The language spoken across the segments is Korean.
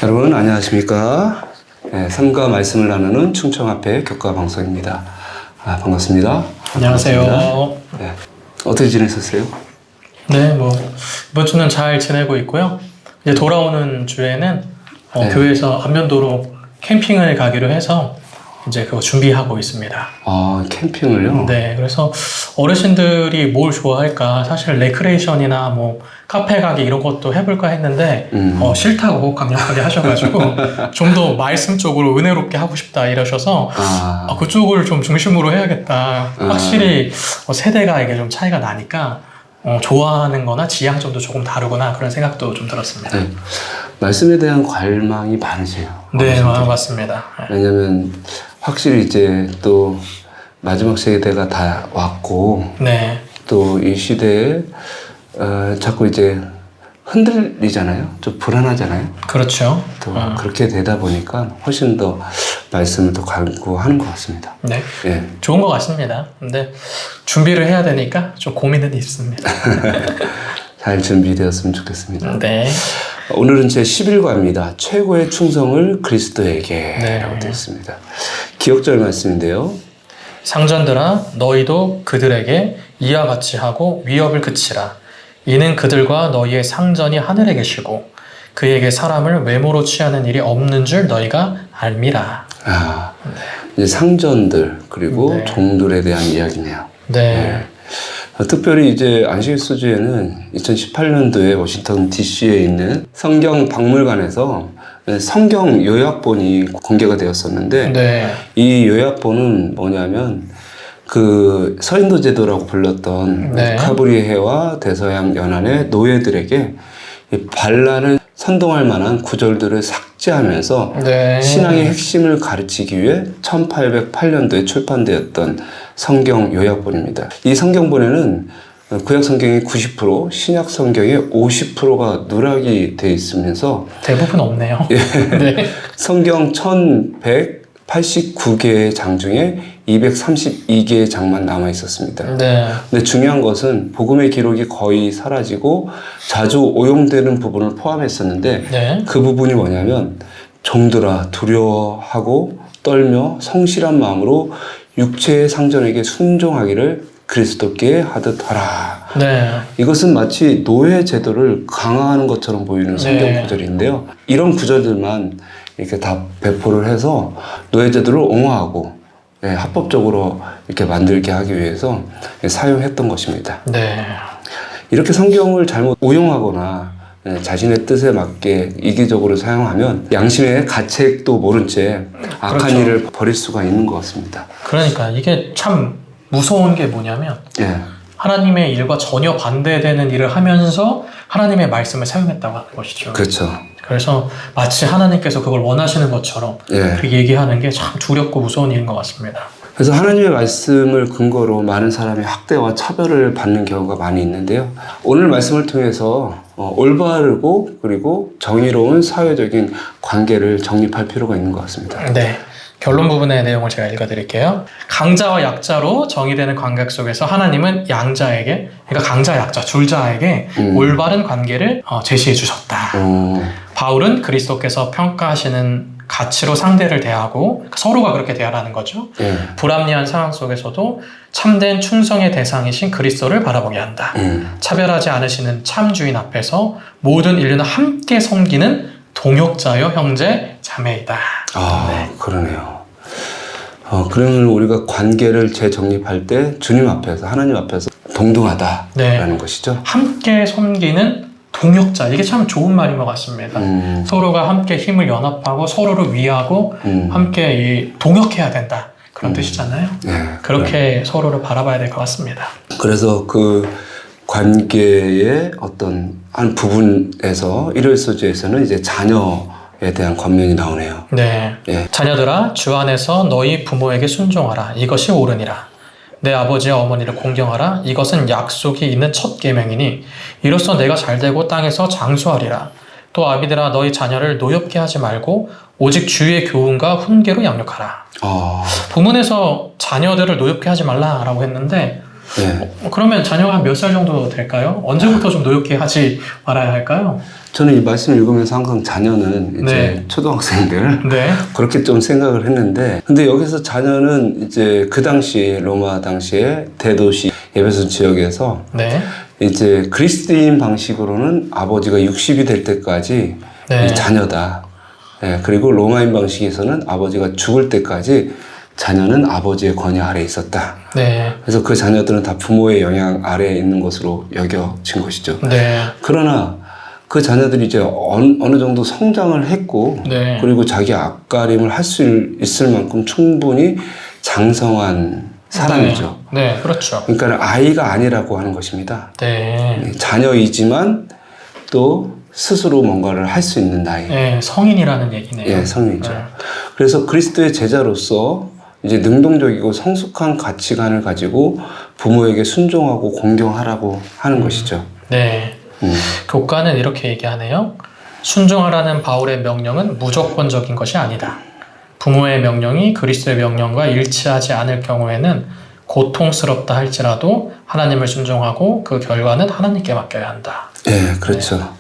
여러분 안녕하십니까? 네, 삶과 말씀을 나누는 충청앞에 교과 방송입니다. 반갑습니다. 안녕하세요. 반갑습니다. 네, 어떻게 지내셨어요? 네, 이번 주는 잘 지내고 있고요. 이제 돌아오는 주에는 네. 교회에서 안면도로 캠핑을 가기로 해서 이제 그거 준비하고 있습니다. 캠핑을요? 네, 그래서 어르신들이 뭘 좋아할까? 사실 레크레이션이나 카페 가기 이런 것도 해볼까 했는데 싫다고 강력하게 하셔가지고 좀 더 말씀 쪽으로 은혜롭게 하고 싶다 이러셔서 그쪽을 좀 중심으로 해야겠다. 확실히 세대가 이게 좀 차이가 나니까 좋아하는 거나 지향점도 조금 다르구나 그런 생각도 좀 들었습니다. 네, 말씀에 대한 관망이 많으세요. 네, 맞습니다. 왜냐면 확실히 이제 또 마지막 세대가 다 왔고 네. 또 이 시대에 자꾸 이제 흔들리잖아요. 좀 불안하잖아요. 그렇죠. 또 그렇게 되다 보니까 훨씬 더 말씀을 더 갈구하는 것 같습니다. 네. 예. 좋은 것 같습니다. 근데 준비를 해야 되니까 좀 고민은 있습니다. 잘 준비되었으면 좋겠습니다. 네. 오늘은 제 11과입니다. 최고의 충성을 그리스도에게 네. 라고 되어 있습니다. 기억절 말씀인데요. 상전들아 너희도 그들에게 이와 같이 하고 위협을 그치라. 이는 그들과 너희의 상전이 하늘에 계시고 그에게 사람을 외모로 취하는 일이 없는 줄 너희가 알미라. 이제 상전들 그리고 네. 종들에 대한 이야기네요. 네. 특별히 이제 안식일소주에는 2018년도에 워싱턴 DC에 있는 성경 박물관에서 성경 요약본이 공개가 되었었는데 네. 이 요약본은 뭐냐면 그 서인도 제도라고 불렀던 네. 카브리해와 대서양 연안의 노예들에게 이 반란을 선동할 만한 구절들을 삭제하면서 네. 신앙의 핵심을 가르치기 위해 1808년도에 출판되었던 성경 요약본입니다. 이 성경본에는 구약 성경의 90%, 신약 성경의 50%가 누락이 되어 있으면서 대부분 없네요. 네. 성경 1189개의 장 중에 232개의 장만 남아 있었습니다. 네. 근데 중요한 것은 복음의 기록이 거의 사라지고 자주 오용되는 부분을 포함했었는데 네. 그 부분이 뭐냐면 종들아 두려워하고 떨며 성실한 마음으로 육체의 상전에게 순종하기를 그리스도께 하듯 하라. 네. 이것은 마치 노예 제도를 강화하는 것처럼 보이는 성경 네. 구절인데요. 이런 구절들만 이렇게 다 배포를 해서 노예 제도를 옹호하고 합법적으로 이렇게 만들게 하기 위해서 사용했던 것입니다. 네. 이렇게 성경을 잘못 오용하거나 자신의 뜻에 맞게 이기적으로 사용하면 양심의 가책도 모른 채 악한 그렇죠. 일을 벌일 수가 있는 것 같습니다. 그러니까 이게 참 무서운 게 뭐냐면 예. 하나님의 일과 전혀 반대되는 일을 하면서 하나님의 말씀을 사용했다고 하는 것이죠. 그렇죠. 그래서 마치 하나님께서 그걸 원하시는 것처럼 예. 그렇게 얘기하는 게 참 두렵고 무서운 일인 것 같습니다. 그래서 하나님의 말씀을 근거로 많은 사람이 학대와 차별을 받는 경우가 많이 있는데요. 오늘 말씀을 통해서 올바르고 그리고 정의로운 사회적인 관계를 정립할 필요가 있는 것 같습니다. 네. 결론 부분의 내용을 제가 읽어드릴게요. 강자와 약자로 정의되는 관계 속에서 하나님은 양자에게, 그러니까 강자, 약자, 줄자에게 올바른 관계를 제시해 주셨다. 바울은 그리스도께서 평가하시는 가치로 상대를 대하고 서로가 그렇게 대하라는 거죠. 불합리한 상황 속에서도 참된 충성의 대상이신 그리스도를 바라보게 한다. 차별하지 않으시는 참 주인 앞에서 모든 인류는 함께 섬기는 동역자여 형제 자매이다. 네. 그러네요. 그러면 우리가 관계를 재정립할 때 주님 앞에서 하나님 앞에서 동등하다라는 것이죠. 함께 섬기는 동역자, 이게 참 좋은 말인 것 같습니다. 서로가 함께 힘을 연합하고 서로를 위하고 함께 동역해야 된다. 그런 뜻이잖아요. 네, 그렇게 서로를 바라봐야 될 것 같습니다. 그래서 그 관계의 어떤 한 부분에서 일요일소주에서는 이제 자녀에 대한 권면이 나오네요. 네. 예. 자녀들아, 주 안에서 너희 부모에게 순종하라. 이것이 옳으니라. 내 아버지와 어머니를 공경하라. 이것은 약속이 있는 첫 계명이니 이로써 내가 잘되고 땅에서 장수하리라. 또 아비들아, 너희 자녀를 노엽게 하지 말고 오직 주의 교훈과 훈계로 양육하라. 부문에서 자녀들을 노엽게 하지 말라라고 했는데 그러면 자녀가 한 몇 살 정도 될까요? 언제부터 좀 노엽게 하지 말아야 할까요? 저는 이 말씀을 읽으면서 항상 자녀는 이제 초등학생들 그렇게 좀 생각을 했는데, 근데 여기서 자녀는 이제 그 당시 로마 당시에 대도시 에베소 지역에서 이제 그리스도인 방식으로는 아버지가 60이 될 때까지 이 자녀다. 그리고 로마인 방식에서는 아버지가 죽을 때까지 자녀는 아버지의 권위 아래에 있었다. 그래서 그 자녀들은 다 부모의 영향 아래에 있는 것으로 여겨진 것이죠. 그러나 그 자녀들이 이제 어느 정도 성장을 했고, 그리고 자기 앞가림을 할 수 있을 만큼 충분히 장성한 사람이죠. 그렇죠. 그러니까 아이가 아니라고 하는 것입니다. 자녀이지만 또 스스로 뭔가를 할 수 있는 나이. 성인이라는 얘기네요. 성인이죠. 그래서 그리스도의 제자로서 이제 능동적이고 성숙한 가치관을 가지고 부모에게 순종하고 공경하라고 하는 것이죠. 교과는 이렇게 얘기하네요. 순종하라는 바울의 명령은 무조건적인 것이 아니다. 부모의 명령이 그리스도의 명령과 일치하지 않을 경우에는 고통스럽다 할지라도 하나님을 순종하고 그 결과는 하나님께 맡겨야 한다. 그렇죠.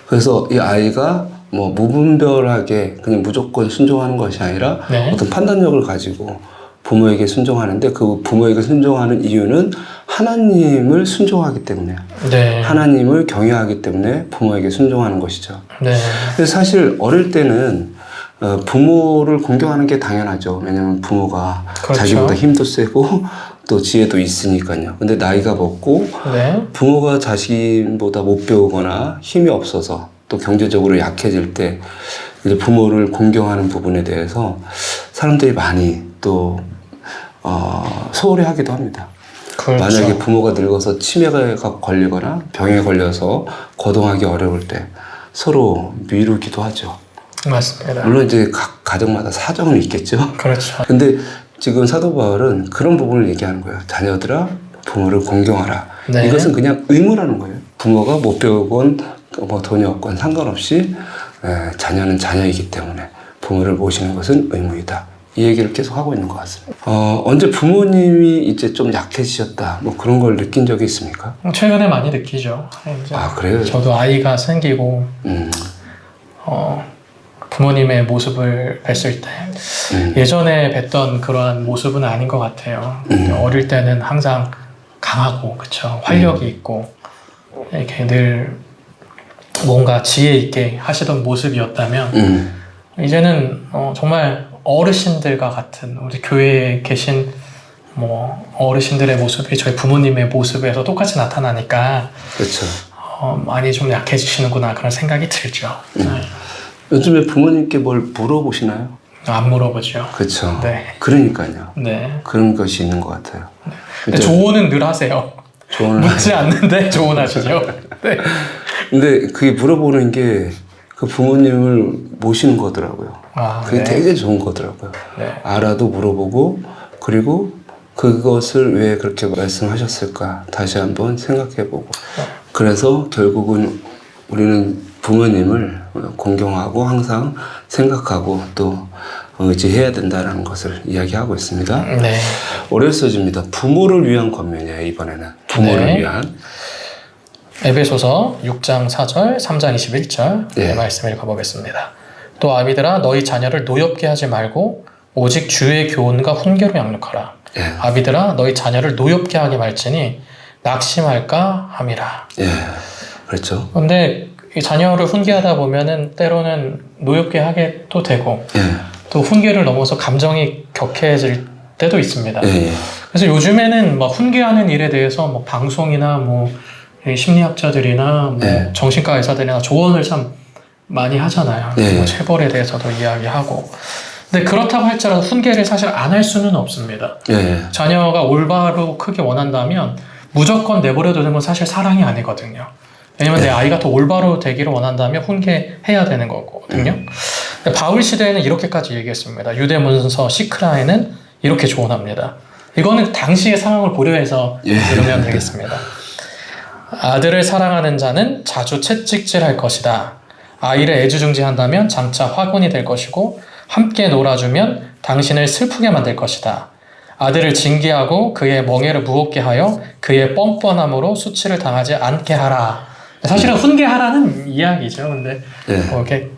그래서 이 아이가 뭐 무분별하게 그냥 무조건 순종하는 것이 아니라 어떤 판단력을 가지고 부모에게 순종하는데, 그 부모에게 순종하는 이유는 하나님을 순종하기 때문에, 하나님을 경외하기 때문에 부모에게 순종하는 것이죠. 그래서 사실 어릴 때는 부모를 공경하는 게 당연하죠. 왜냐하면 부모가 자기보다 힘도 세고 또 지혜도 있으니까요. 근데 나이가 먹고 부모가 자신보다 못 배우거나 힘이 없어서 또 경제적으로 약해질 때 이제 부모를 공경하는 부분에 대해서 사람들이 많이 또 소홀히 하기도 합니다. 만약에 부모가 늙어서 치매가 걸리거나 병에 걸려서 거동하기 어려울 때 서로 미루기도 하죠. 맞습니다. 물론 이제 각 가정마다 사정은 있겠죠. 근데 지금 사도 바울은 그런 부분을 얘기하는 거예요. 자녀들아, 부모를 공경하라. 이것은 그냥 의무라는 거예요. 부모가 못 배우건 뭐 돈이 없건 상관없이 자녀는 자녀이기 때문에 부모를 모시는 것은 의무이다. 이 얘기를 계속 하고 있는 것 같습니다. 언제 부모님이 이제 좀 약해지셨다, 뭐 그런 걸 느낀 적이 있습니까? 최근에 많이 느끼죠. 그래요? 저도 아이가 생기고 부모님의 모습을 뵀을 때 예전에 뵀던 그러한 모습은 아닌 것 같아요. 어릴 때는 항상 강하고, 그쵸? 활력이 있고 이렇게 늘 뭔가 지혜 있게 하시던 모습이었다면 이제는 정말 어르신들과 같은, 우리 교회에 계신 뭐 어르신들의 모습이 저희 부모님의 모습에서 똑같이 나타나니까 많이 좀 약해지시는구나, 그런 생각이 들죠. 요즘에 부모님께 뭘 물어보시나요? 안 물어보죠. 그렇죠. 그러니까요. 그런 것이 있는 것 같아요. 근데 조언은 늘 하세요. 묻지 않는데 조언하시죠. 근데 그게 물어보는 게 그 부모님을 모시는 거더라고요. 그게 되게 좋은 거더라고요. 알아도 물어보고, 그리고 그것을 왜 그렇게 말씀하셨을까 다시 한번 생각해보고, 그래서 결국은 우리는 부모님을 공경하고 항상 생각하고 또 의지해야 된다는 것을 이야기하고 있습니다. 오늘 써집니다. 부모를 위한 권면이에요. 이번에는 부모를 위한. 에베소서 6장 4절, 3장 21절 말씀 읽어보겠습니다. 또 아비들아, 너희 자녀를 노엽게 하지 말고 오직 주의 교훈과 훈계로 양육하라. 아비들아, 너희 자녀를 노엽게 하게 말지니 낙심할까 함이라. 그렇죠. 근데 이 자녀를 훈계하다 보면은 때로는 노엽게 하게 또 되고 또 훈계를 넘어서 감정이 격해질 때도 있습니다. 그래서 요즘에는 막 훈계하는 일에 대해서 뭐 방송이나 뭐 심리학자들이나 뭐 정신과 의사들이나 조언을 참 많이 하잖아요. 뭐 체벌에 대해서도 이야기하고. 근데 그렇다고 할지라도 훈계를 사실 안 할 수는 없습니다. 자녀가 올바로 크게 원한다면 무조건 내버려 두는 건 사실 사랑이 아니거든요. 왜냐면 내 아이가 더 올바로 되기를 원한다면 훈계해야 되는 거거든요. 근데 바울 시대에는 이렇게까지 얘기했습니다. 유대문서 시크라에는 이렇게 조언합니다. 이거는 당시의 상황을 고려해서 들으면 되겠습니다. 아들을 사랑하는 자는 자주 채찍질할 것이다. 아이를 애지중지한다면 장차 화근이 될 것이고 함께 놀아주면 당신을 슬프게 만들 것이다. 아들을 징계하고 그의 멍에를 무겁게 하여 그의 뻔뻔함으로 수치를 당하지 않게 하라. 사실은 훈계하라는 이야기죠. 근데 네. 뭐 이렇게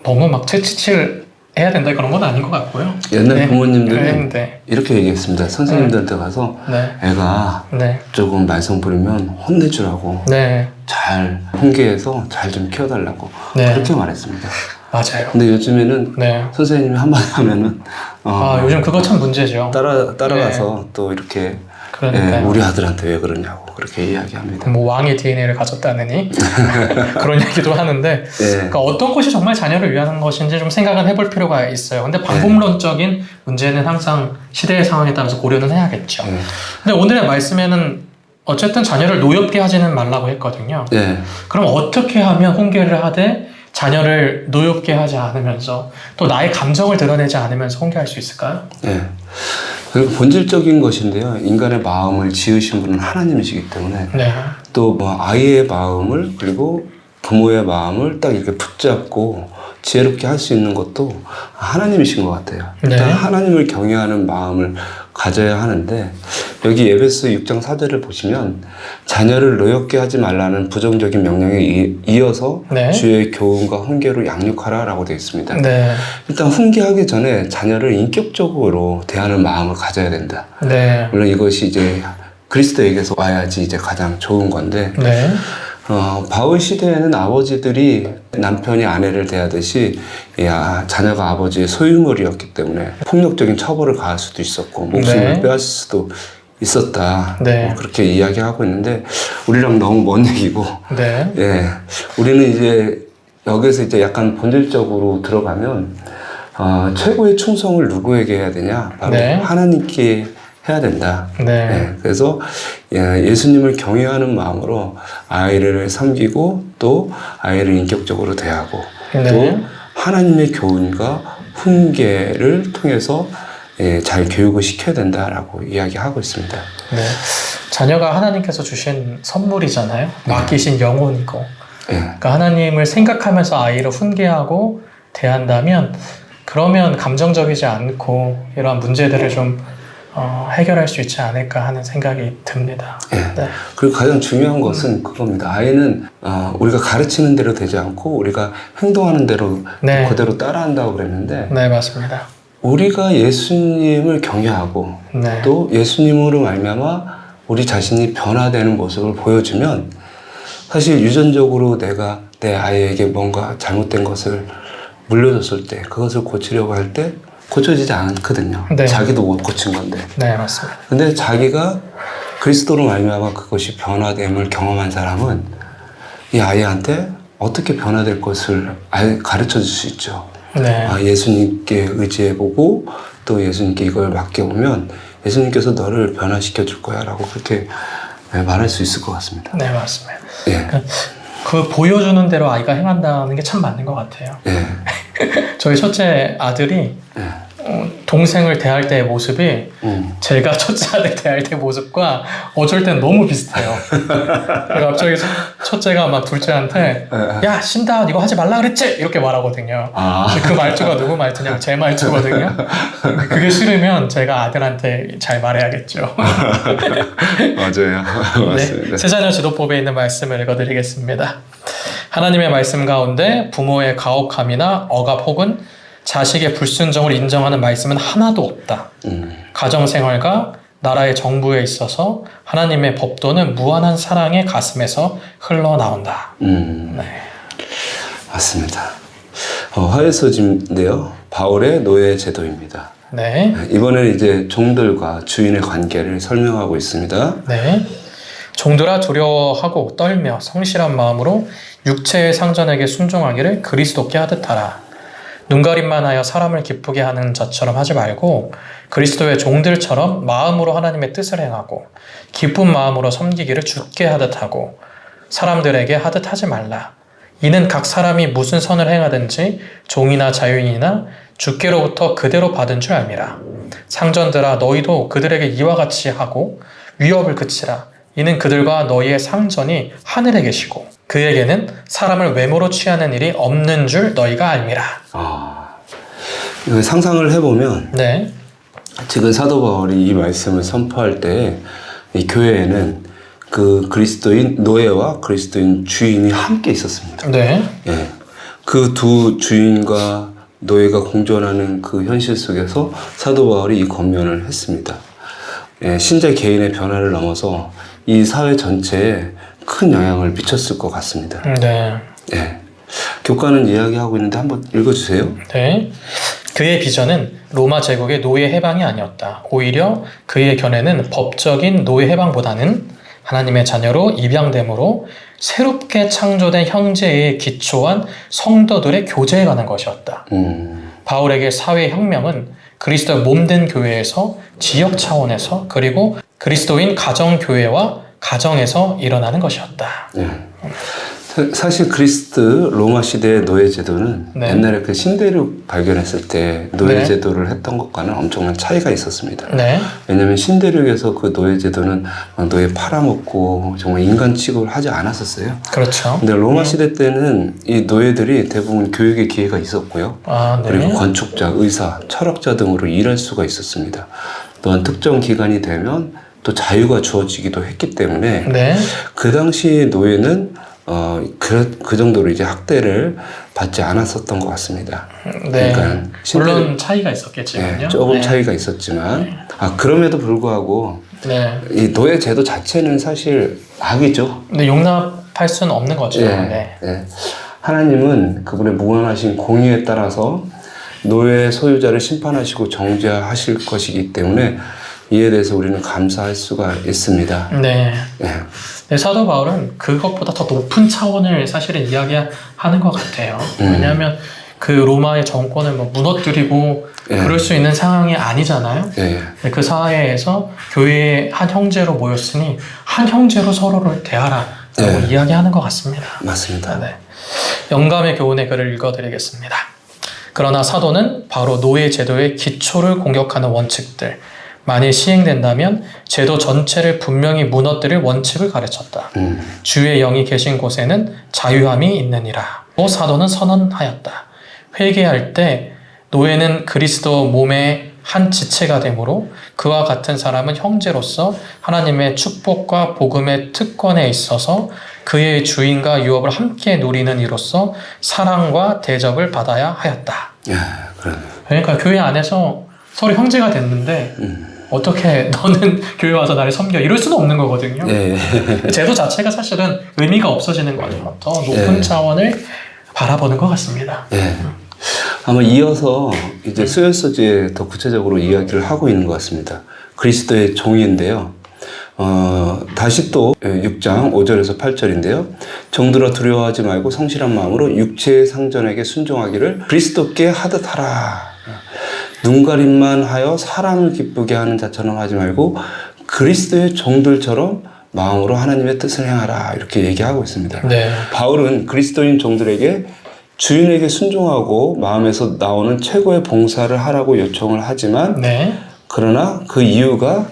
너무 막 채찍질 해야 된다 그런 건 아닌 것 같고요. 옛날 네. 부모님들은 네. 이렇게 얘기했습니다. 선생님들한테 가서 네. 애가 네. 조금 말썽 부리면 혼내주라고 네. 잘 훈계해서 잘 좀 키워달라고 네. 그렇게 말했습니다. 맞아요. 근데 요즘에는 네. 선생님이 한마디 하면은 요즘 그거 참 문제죠. 따라가서 또 이렇게 그러니까요. 우리 아들한테 왜 그러냐고 그렇게 이야기합니다. 뭐 왕의 DNA를 가졌다느니 그런 얘기도 하는데 네. 그러니까 어떤 것이 정말 자녀를 위한 것인지 좀 생각은 해볼 필요가 있어요. 근데 방법론적인 문제는 항상 시대의 상황에 따라서 고려는 해야겠죠. 네. 근데 오늘의 말씀에는 어쨌든 자녀를 노엽게 하지는 말라고 했거든요. 네. 그럼 어떻게 하면 훈계를 하되 자녀를 노엽게 하지 않으면서 또 나의 감정을 드러내지 않으면서 훈계할 수 있을까요? 네. 그리고 본질적인 것인데요. 인간의 마음을 지으신 분은 하나님이시기 때문에 네. 또 뭐 아이의 마음을 그리고 부모의 마음을 딱 이렇게 붙잡고 지혜롭게 할 수 있는 것도 하나님이신 것 같아요. 일단 네. 하나님을 경외하는 마음을 가져야 하는데 여기 에베소 6장 4절을 보시면 자녀를 노엽게 하지 말라는 부정적인 명령에 이어서 네. 주의 교훈과 훈계로 양육하라라고 되어 있습니다. 네. 일단 훈계하기 전에 자녀를 인격적으로 대하는 마음을 가져야 된다. 네. 물론 이것이 이제 그리스도에게서 와야지 이제 가장 좋은 건데 네. 바울 시대에는 아버지들이 남편이 아내를 대하듯이 자녀가 아버지의 소유물이었기 때문에 폭력적인 처벌을 가할 수도 있었고 목숨을 네. 빼앗을 수도 있었다. 네. 그렇게 이야기하고 있는데 우리랑 너무 먼 얘기고 네. 예, 우리는 이제 여기서 이제 약간 본질적으로 들어가면 최고의 충성을 누구에게 해야 되냐? 바로 네. 하나님께 해야 된다. 네. 그래서 예수님을 경외하는 마음으로 아이를 섬기고 또 아이를 인격적으로 대하고 네. 또 하나님의 교훈과 훈계를 통해서 잘 교육을 시켜야 된다라고 이야기하고 있습니다. 네. 자녀가 하나님께서 주신 선물이잖아요. 맡기신 영혼이고. 그러니까 하나님을 생각하면서 아이를 훈계하고 대한다면 그러면 감정적이지 않고 이러한 문제들을 좀 해결할 수 있지 않을까 하는 생각이 듭니다. 네. 그리고 가장 중요한 것은 그겁니다. 아이는 우리가 가르치는 대로 되지 않고 우리가 행동하는 대로 네. 그대로 따라한다고 그랬는데 네, 맞습니다. 우리가 예수님을 경외하고 네. 또 예수님으로 말미암아 우리 자신이 변화되는 모습을 보여주면 사실 유전적으로 내가 내 아이에게 뭔가 잘못된 것을 물려줬을 때 그것을 고치려고 할 때 고쳐지지 않거든요. 네. 자기도 못 고친 건데. 네, 맞습니다. 근데 자기가 그리스도로 말미암아 그것이 변화됨을 경험한 사람은 이 아이한테 어떻게 변화될 것을 가르쳐 줄 수 있죠. 네. 예수님께 의지해보고 또 예수님께 이걸 맡겨보면 예수님께서 너를 변화시켜 줄 거야 라고 그렇게 말할 수 있을 것 같습니다. 네, 맞습니다. 예. 그 보여주는 대로 아이가 행한다는 게 참 맞는 것 같아요. 예. 저희 첫째 아들이 동생을 대할 때의 모습이 제가 첫째 아들 대할 때 모습과 어쩔 땐 너무 비슷해요. 갑자기 첫째가 막 둘째한테 야 신다운 이거 하지 말라 그랬지? 이렇게 말하거든요. 그 말투가 누구 말투냐? 제 말투거든요. 그게 싫으면 제가 아들한테 잘 말해야겠죠. 맞아요. 맞습니다. 네, 세자녀 지도법에 있는 말씀을 읽어드리겠습니다. 하나님의 말씀 가운데 부모의 가혹함이나 억압 혹은 자식의 불순종을 인정하는 말씀은 하나도 없다. 가정생활과 나라의 정부에 있어서 하나님의 법도는 무한한 사랑의 가슴에서 흘러나온다. 네. 맞습니다. 화해서지인데요. 바울의 노예 제도입니다. 네. 이번에는 이제 종들과 주인의 관계를 설명하고 있습니다. 네. 종들아 두려워하고 떨며 성실한 마음으로 육체의 상전에게 순종하기를 그리스도께 하듯 하라. 눈가림만 하여 사람을 기쁘게 하는 자처럼 하지 말고 그리스도의 종들처럼 마음으로 하나님의 뜻을 행하고 기쁜 마음으로 섬기기를 주께 하듯 하고 사람들에게 하듯 하지 말라. 이는 각 사람이 무슨 선을 행하든지 종이나 자유인이나 주께로부터 그대로 받은 줄 알미라. 상전들아 너희도 그들에게 이와 같이 하고 위협을 그치라. 이는 그들과 너희의 상전이 하늘에 계시고 그에게는 사람을 외모로 취하는 일이 없는 줄 너희가 알미라. 이거 상상을 해보면 네. 지금 사도 바울이 이 말씀을 선포할 때 이 교회에는 그 그리스도인 노예와 그리스도인 주인이 함께 있었습니다. 네. 예. 그 두 주인과 노예가 공존하는 그 현실 속에서 사도 바울이 이 권면을 했습니다. 예, 신자 개인의 변화를 넘어서 이 사회 전체에 큰 영향을 미쳤을 것 같습니다. 네. 예. 교과는 이야기하고 있는데 한번 읽어주세요. 네. 그의 비전은 로마 제국의 노예 해방이 아니었다. 오히려 그의 견해는 법적인 노예 해방보다는 하나님의 자녀로 입양됨으로 새롭게 창조된 형제에 기초한 성도들의 교제에 관한 것이었다. 바울에게 사회혁명은 그리스도의 몸된 교회에서 지역 차원에서 그리고 그리스도인 가정교회와 가정에서 일어나는 것이었다. 예. 사실 그리스 로마 시대의 노예 제도는 네. 옛날에 그 신대륙 발견했을 때 노예 네. 제도를 했던 것과는 엄청난 차이가 있었습니다. 네. 왜냐하면 신대륙에서 그 노예 제도는 막 노예 팔아먹고 정말 인간 취급을 하지 않았었어요. 그렇죠. 근데 로마 시대 때는 이 노예들이 대부분 교육의 기회가 있었고요. 아, 네. 그리고 건축자, 의사, 철학자 등으로 일할 수가 있었습니다. 또한 특정 기간이 되면 또 자유가 주어지기도 했기 때문에 네. 그 당시 노예는 그 정도로 이제 학대를 받지 않았었던 것 같습니다. 네. 그러니까 물론 차이가 있었겠지만요. 네, 조금 네. 차이가 있었지만 그럼에도 불구하고 네. 이 노예 제도 자체는 사실 악이죠. 근데 용납할 수는 없는 거죠. 예, 네. 예. 하나님은 그분의 무한하신 공의에 따라서 노예 소유자를 심판하시고 정죄하실 것이기 때문에 이에 대해서 우리는 감사할 수가 있습니다. 네. 예. 네, 사도 바울은 그것보다 더 높은 차원을 사실은 이야기하는 것 같아요. 왜냐하면 그 로마의 정권을 뭐 무너뜨리고 예. 그럴 수 있는 상황이 아니잖아요. 예. 그 사회에서 교회의 한 형제로 모였으니 한 형제로 서로를 대하라라고 예. 이야기하는 것 같습니다. 맞습니다. 네. 영감의 교훈의 글을 읽어드리겠습니다. 그러나 사도는 바로 노예 제도의 기초를 공격하는 원칙들, 만일 시행된다면 제도 전체를 분명히 무너뜨릴 원칙을 가르쳤다. 주의 영이 계신 곳에는 자유함이 있느니라. 또 사도는 선언하였다. 회개할 때 노예는 그리스도 몸의 한 지체가 되므로 그와 같은 사람은 형제로서 하나님의 축복과 복음의 특권에 있어서 그의 주인과 유업을 함께 누리는 이로써 사랑과 대접을 받아야 하였다. 예, 그러네요. 그러니까 교회 안에서 서로 형제가 됐는데 어떻게 너는 교회 와서 나를 섬겨 이럴 수는 없는 거거든요. 예. 제도 자체가 사실은 의미가 없어지는 거죠. 더 높은 예. 차원을 바라보는 것 같습니다. 예. 아마 이어서 이제 수요소지에 더 구체적으로 이야기를 하고 있는 것 같습니다. 그리스도의 종인데요. 다시 또 6장 5절에서 8절인데요. 정들어 두려워하지 말고 성실한 마음으로 육체의 상전에게 순종하기를 그리스도께 하듯 하라. 눈가림만 하여 사람을 기쁘게 하는 자처럼 하지 말고 그리스도의 종들처럼 마음으로 하나님의 뜻을 행하라. 이렇게 얘기하고 있습니다. 네. 바울은 그리스도인 종들에게 주인에게 순종하고 마음에서 나오는 최고의 봉사를 하라고 요청을 하지만 네. 그러나 그 이유가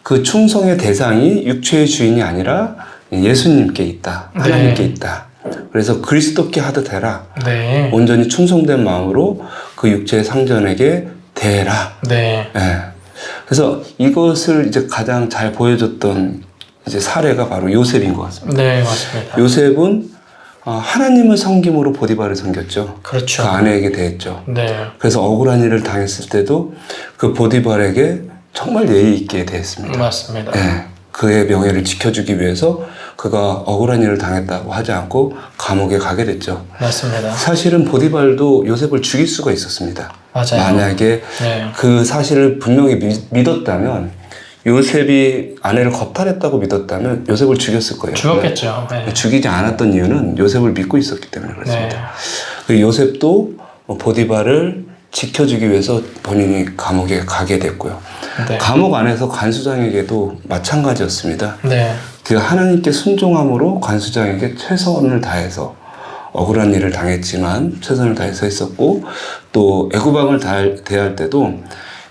그 충성의 대상이 육체의 주인이 아니라 예수님께 있다. 하나님께 네. 있다. 그래서 그리스도께 하듯 해라. 네. 온전히 충성된 마음으로 그 육체의 상전에게 대해라. 네. 예. 그래서 이것을 이제 가장 잘 보여줬던 이제 사례가 바로 요셉인 것 같습니다. 네, 맞습니다. 요셉은 하나님을 섬김으로 보디발을 섬겼죠. 그렇죠. 그 아내에게 대했죠. 네. 그래서 억울한 일을 당했을 때도 그 보디발에게 정말 예의 있게 대했습니다. 맞습니다. 예. 그의 명예를 지켜주기 위해서 그가 억울한 일을 당했다고 하지 않고 감옥에 가게 됐죠. 맞습니다. 사실은 보디발도 요셉을 죽일 수가 있었습니다. 맞아요. 만약에 네. 그 사실을 분명히 믿었다면 요셉이 아내를 겁탈했다고 믿었다면 요셉을 죽였을 거예요. 죽었겠죠. 네. 죽이지 않았던 이유는 요셉을 믿고 있었기 때문에 그렇습니다. 네. 그 요셉도 보디발을 지켜주기 위해서 본인이 감옥에 가게 됐고요. 네. 감옥 안에서 관수장에게도 마찬가지였습니다. 네. 그 하나님께 순종함으로 관수장에게 최선을 다해서 억울한 일을 당했지만 최선을 다해서 했었고 또 애구방을 대할 때도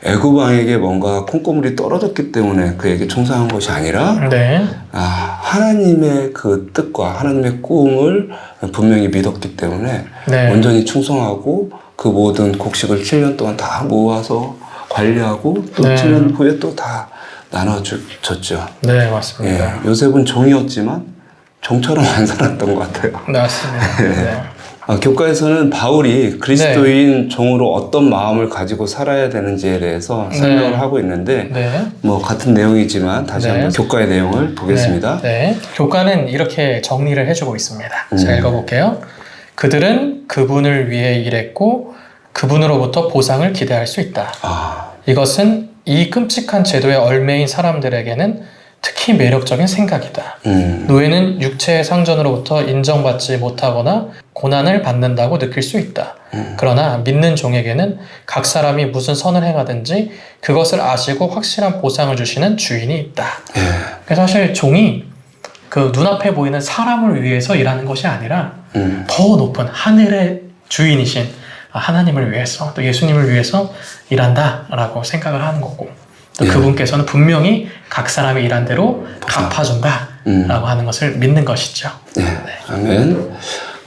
애구방에게 뭔가 콩고물이 떨어졌기 때문에 그에게 충성한 것이 아니라 네. 하나님의 그 뜻과 하나님의 꿈을 분명히 믿었기 때문에 네. 온전히 충성하고 그 모든 곡식을 7년 동안 다 모아서 관리하고 또 네. 7년 후에 또 다 나눠줬죠. 네, 맞습니다. 예, 요셉은 종이었지만 종처럼 안 살았던 것 같아요. 네, 맞습니다. 네. 교과에서는 바울이 그리스도인 종으로 어떤 마음을 가지고 살아야 되는지에 대해서 설명을 네. 하고 있는데 네. 뭐 같은 내용이지만 다시 네. 한번 교과의 내용을 보겠습니다. 네. 네. 교과는 이렇게 정리를 해주고 있습니다. 제가 읽어볼게요. 그들은 그분을 위해 일했고 그분으로부터 보상을 기대할 수 있다. 아, 이것은 이 끔찍한 제도에 얼매인 사람들에게는 특히 매력적인 생각이다. 노예는 육체의 상전으로부터 인정받지 못하거나 고난을 받는다고 느낄 수 있다. 그러나 믿는 종에게는 각 사람이 무슨 선을 행하든지 그것을 아시고 확실한 보상을 주시는 주인이 있다. 예. 그래서 사실 종이 그 눈앞에 보이는 사람을 위해서 일하는 것이 아니라 더 높은 하늘의 주인이신 하나님을 위해서 또 예수님을 위해서 일한다라고 생각을 하는 거고 또 예. 그분께서는 분명히 각 사람이 일한 대로 갚아준다라고 하는 것을 믿는 것이죠. 네. 아멘.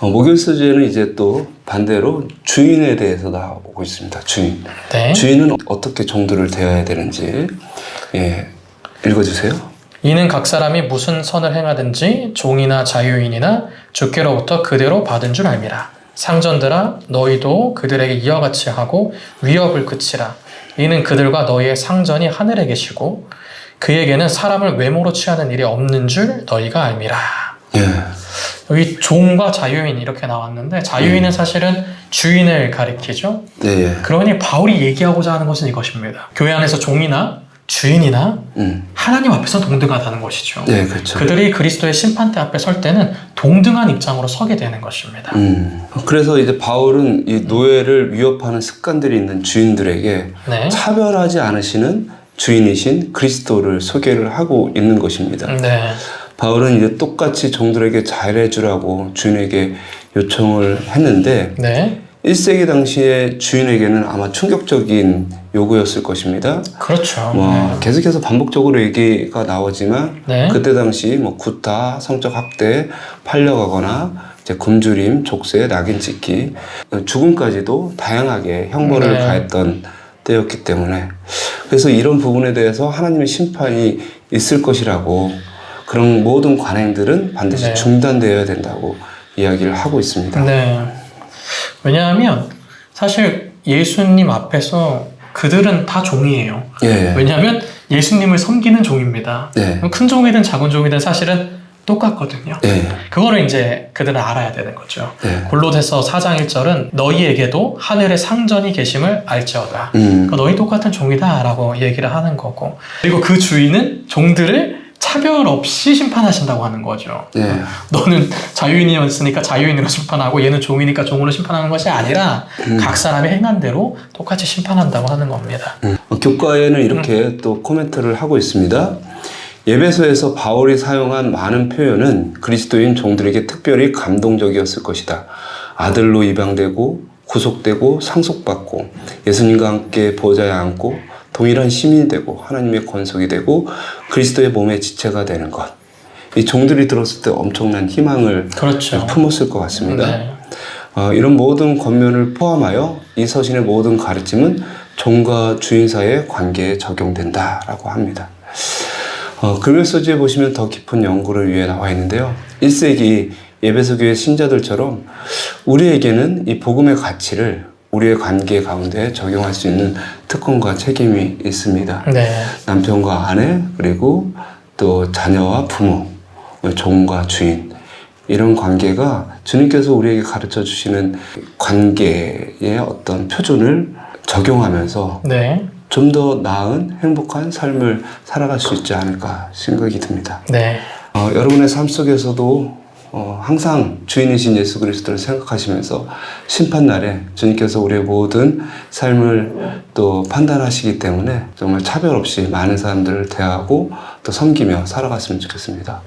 목요일 소재는 이제 또 반대로 주인에 대해서 나오고 있습니다. 주인. 네. 주인은 어떻게 종들을 대해야 되는지 예, 읽어주세요. 이는 각 사람이 무슨 선을 행하든지 종이나 자유인이나 주께로부터 그대로 받은 줄 알미라. 상전들아 너희도 그들에게 이와 같이 하고 위협을 그치라. 이는 그들과 너희의 상전이 하늘에 계시고 그에게는 사람을 외모로 취하는 일이 없는 줄 너희가 알미라. 예. 여기 종과 자유인 이렇게 나왔는데 자유인은 사실은 주인을 가리키죠. 네. 그러니 바울이 얘기하고자 하는 것은 이것입니다. 교회 안에서 종이나 주인이나 하나님 앞에서 동등하다는 것이죠. 네, 그렇죠. 그들이 그리스도의 심판대 앞에 설 때는 동등한 입장으로 서게 되는 것입니다. 그래서 이제 바울은 이 노예를 위협하는 습관들이 있는 주인들에게 네. 차별하지 않으시는 주인이신 그리스도를 소개를 하고 있는 것입니다. 네. 바울은 이제 똑같이 종들에게 잘해주라고 주인에게 요청을 했는데 네. 1세기 당시에 주인에게는 아마 충격적인 요구였을 것입니다. 그렇죠. 뭐 계속해서 반복적으로 얘기가 나오지만 네. 그때 당시 뭐 구타, 성적 학대, 팔려가거나 이제 굶주림, 족쇄, 낙인 찍기, 죽음까지도 다양하게 형벌을 네. 가했던 때였기 때문에 그래서 이런 부분에 대해서 하나님의 심판이 있을 것이라고 그런 모든 관행들은 반드시 네. 중단되어야 된다고 이야기를 하고 있습니다. 네. 왜냐하면 사실 예수님 앞에서 그들은 다 종이에요. 예. 왜냐하면 예수님을 섬기는 종입니다. 네. 큰 종이든 작은 종이든 사실은 똑같거든요. 네. 그거를 이제 그들은 알아야 되는 거죠. 네. 골로새서 4장 1절은 너희에게도 하늘의 상전이 계심을 알지어다. 그러니까 너희 똑같은 종이다라고 얘기를 하는 거고 그리고 그 주인은 종들을 차별 없이 심판하신다고 하는 거죠. 네. 너는 자유인이었으니까 자유인으로 심판하고 얘는 종이니까 종으로 심판하는 것이 아니라 각 사람이 행한 대로 똑같이 심판한다고 하는 겁니다. 교과에는 이렇게 또 코멘트를 하고 있습니다. 예배소에서 바울이 사용한 많은 표현은 그리스도인 종들에게 특별히 감동적이었을 것이다. 아들로 입양되고 구속되고 상속받고 예수님과 함께 보좌에 앉고 동일한 시민이 되고 하나님의 권속이 되고 그리스도의 몸의 지체가 되는 것. 이 종들이 들었을 때 엄청난 희망을 그렇죠. 품었을 것 같습니다. 네. 이런 모든 권면을 포함하여 이 서신의 모든 가르침은 종과 주인 사이의 관계에 적용된다라고 합니다. 금요 소지에 보시면 더 깊은 연구를 위해 나와 있는데요. 1세기 예배소 교회 신자들처럼 우리에게는 이 복음의 가치를 우리의 관계 가운데 적용할 수 있는 특권과 책임이 있습니다. 네. 남편과 아내 그리고 또 자녀와 부모, 종과 주인 이런 관계가 주님께서 우리에게 가르쳐 주시는 관계의 어떤 표준을 적용하면서 네. 좀 더 나은 행복한 삶을 살아갈 수 있지 않을까 생각이 듭니다. 네. 여러분의 삶 속에서도 항상 주인이신 예수 그리스도를 생각하시면서 심판날에 주님께서 우리의 모든 삶을 또 판단하시기 때문에 정말 차별 없이 많은 사람들을 대하고 또 섬기며 살아갔으면 좋겠습니다.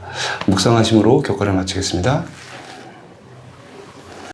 묵상하심으로 교과를 마치겠습니다.